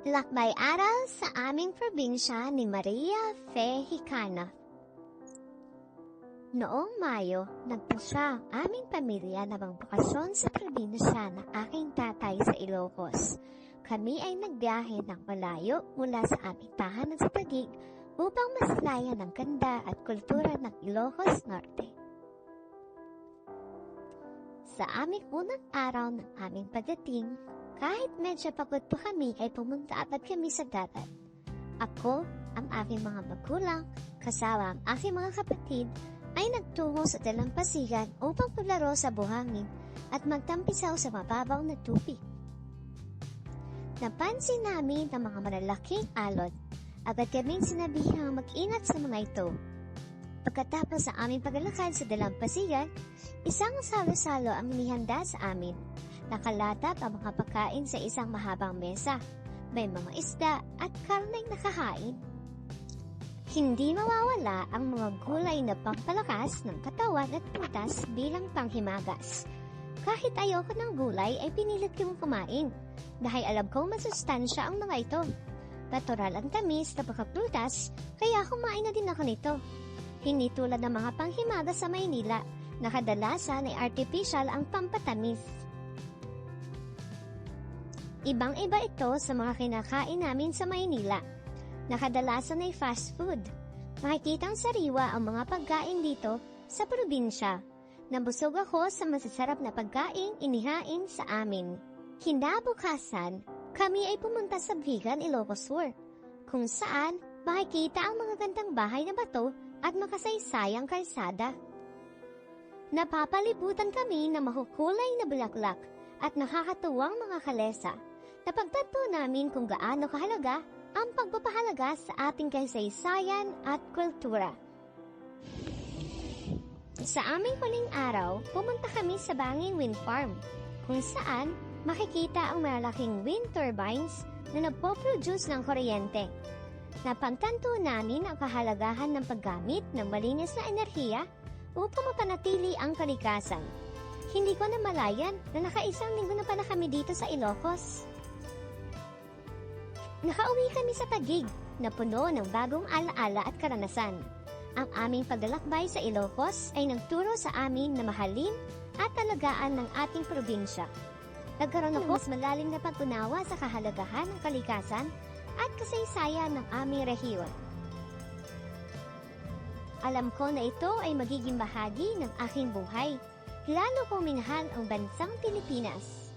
Lakbay aral sa aming probinsya ni Maria Fe Hicana. Noong Mayo, nagpasya ang aming pamilya na magbakasyon sa probinsya ng aking tatay sa Ilocos. Kami ay nagbiyahe ng malayo mula sa aming tahanan sa Taguig upang maslayan ang ganda at kultura ng Ilocos Norte. Sa aming unang araw ng aming pagdating, kahit medyo pagod pa kami ay pumunta agad kami sa dagat. Ako, ang aking mga magulang, kasama ang aking mga kapatid, ay nagtungo sa dalampasigan upang maglaro sa buhangin at magtampisaw sa mababaw na tubig. Napansin namin ang mga malalaking alon. Agad kaming sinabihang mag-ingat sa mga ito. Pagkatapos sa aming paglalakad sa dalampasigan, isang salo-salo ang inihanda sa amin. Nakalatap ang mga pagkain sa isang mahabang mesa. May mga isda at karneng nakahain. Hindi mawawala ang mga gulay na pampalakas ng katawan at prutas bilang panghimagas. Kahit ayoko ng gulay ay pinilit kong kumain dahil alam kong masustansya ang mga ito. Natural ang tamis na pagkaprutas kaya kumain na din ako nito. Hindi tulad ng mga panghimagas sa Maynila na kadalasan ay artificial ang pampatamis. Ibang-iba ito sa mga kinakain namin sa Maynila, na kadalasan ay fast food. Makikitang sariwa ang mga pagkain dito sa probinsya. Nabusog ako sa masasarap na pagkain inihain sa amin. Kinabukasan, kami ay pumunta sa Vigan, Ilocos Sur, kung saan makikita ang mga gandang bahay na bato at makasaysayang kalsada. Napapalibutan kami ng makukulay na bulaklak at nakakatuwang mga kalesa. Napagtanto namin kung gaano kahalaga ang pagpapahalaga sa ating kasaysayan at kultura. Sa aming huling araw, pumunta kami sa Banging Wind Farm, kung saan makikita ang malalaking wind turbines na nagpo-produce ng kuryente. Napagtanto namin ang kahalagahan ng paggamit ng malinis na enerhiya upang mapanatili ang kalikasan. Hindi ko namalayan na nakaisang linggo na pala kami dito sa Ilocos. Nakauwi kami sa Taguig na puno ng bagong alaala at karanasan. Ang aming paglalakbay sa Ilocos ay nagturo sa amin na mahalin at alagaan ng ating probinsya. Nagkaroon ako mas malalim na pag-unawa sa kahalagahan ng kalikasan at kasaysayan ng aming rehiyon. Alam ko na ito ay magiging bahagi ng aking buhay. Lalo kong minahal ang bansang Pilipinas.